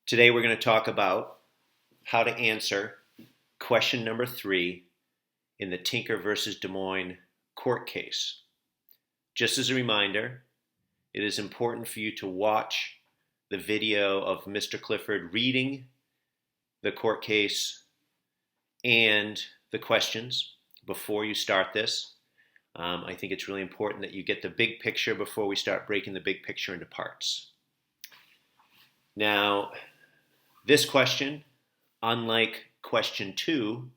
Today we're going to talk about how to answer question number 3 in the Tinker versus Des Moines court case. Just as a reminder, it is important for you to watch the video of Mr. Clifford reading the court case and the questions before you start this. I think it's really important that you get the big picture before we start breaking the big picture into parts. Now, this question, unlike question 2,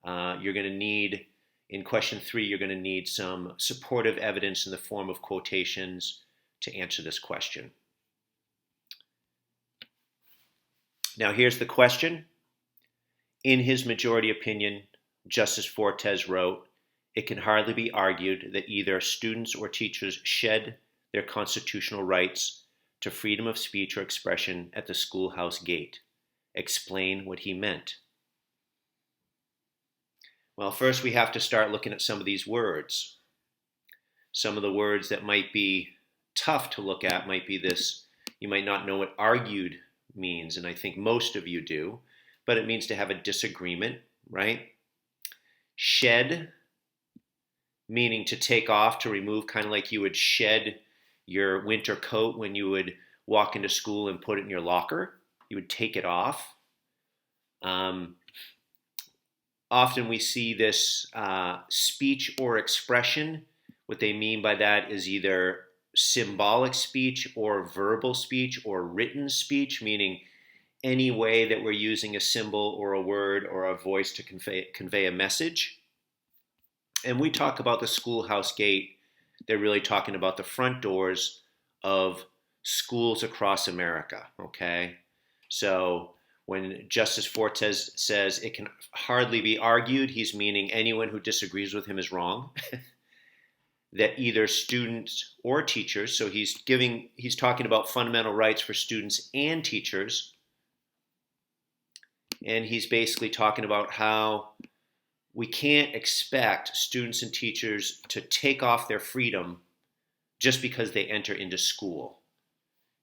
you're going to need, in question 3, you're going to need some supportive evidence in the form of quotations to answer this question. Now, here's the question. In his majority opinion, Justice Fortes wrote, "It can hardly be argued that either students or teachers shed their constitutional rights to freedom of speech or expression at the schoolhouse gate. Explain what he meant." Well, first we have to start looking at some of these words. Some of the words that might be tough to look at might be this. You might not know what argued means, and I think most of you do, but it means to have a disagreement, right? Shed, meaning to take off, to remove, kind of like you would shed your winter coat when you would walk into school and put it in your locker. You would take it off. Often we see this speech or expression. What they mean by that is either symbolic speech or verbal speech or written speech, meaning any way that we're using a symbol or a word or a voice to convey a message. And we talk about the schoolhouse gate. They're really talking about the front doors of schools across America, okay? So when Justice Fortes says it can hardly be argued, he's meaning anyone who disagrees with him is wrong. That either students or teachers, so he's talking about fundamental rights for students and teachers, and he's basically talking about how we can't expect students and teachers to take off their freedom just because they enter into school.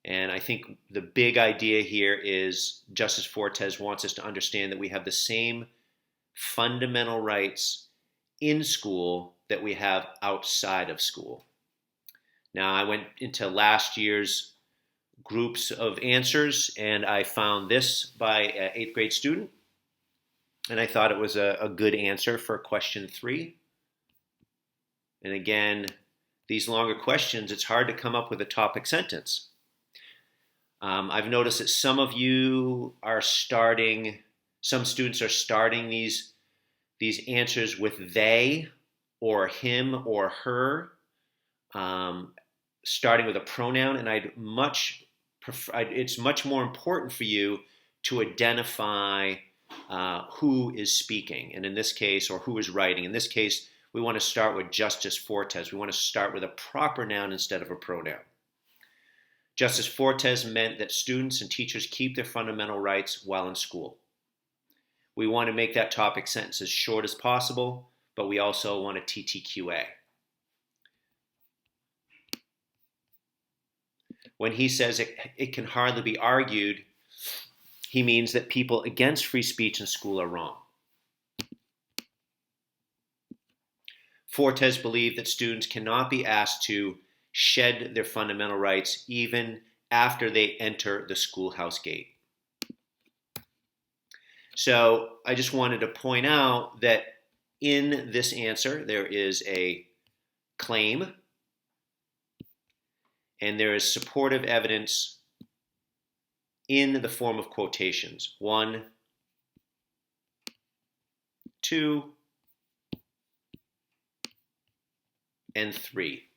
And I think the big idea here is Justice Fortes wants us to understand that we have the same fundamental rights in school that we have outside of school. Now, I went into last year's groups of answers, and I found this by an 8th grade student, and I thought it was a good answer for question 3. And again, these longer questions, it's hard to come up with a topic sentence. I've noticed that some students are starting these answers with they or him or her, starting with a pronoun, and it's much more important for you to identify who is speaking, and in this case, or who is writing. In this case, we want to start with Justice Fortes. We want to start with a proper noun instead of a pronoun. Justice Fortes meant that students and teachers keep their fundamental rights while in school. We want to make that topic sentence as short as possible, but we also want a TTQA. When he says it can hardly be argued, he means that people against free speech in school are wrong. Fortes believed that students cannot be asked to shed their fundamental rights even after they enter the schoolhouse gate. So I just wanted to point out that in this answer there is a claim and there is supportive evidence in the form of quotations. 1, 2, and 3.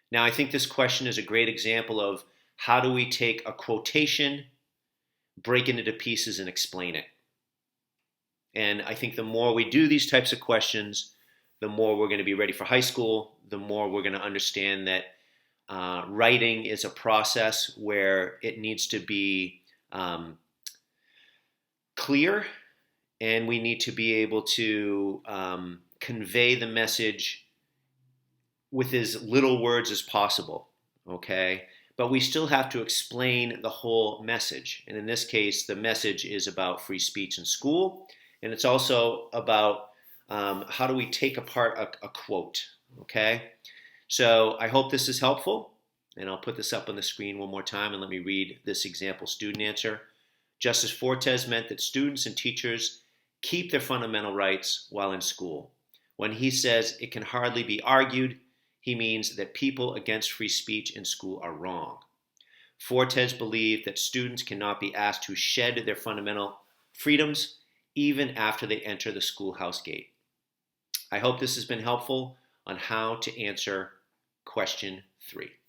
Now, I think this question is a great example of how do we take a quotation, break it into pieces, and explain it. And I think the more we do these types of questions, the more we're going to be ready for high school, the more we're going to understand that writing is a process where it needs to be clear, and we need to be able to convey the message with as little words as possible, okay? but we still have to explain the whole message. And in this case, the message is about free speech in school, and it's also about how do we take apart a quote, okay? So I hope this is helpful, and I'll put this up on the screen one more time, and let me read this example student answer. Justice Fortes meant that students and teachers keep their fundamental rights while in school. When he says it can hardly be argued, he means that people against free speech in school are wrong. Fortes believed that students cannot be asked to shed their fundamental freedoms even after they enter the schoolhouse gate. I hope this has been helpful on how to answer question 3.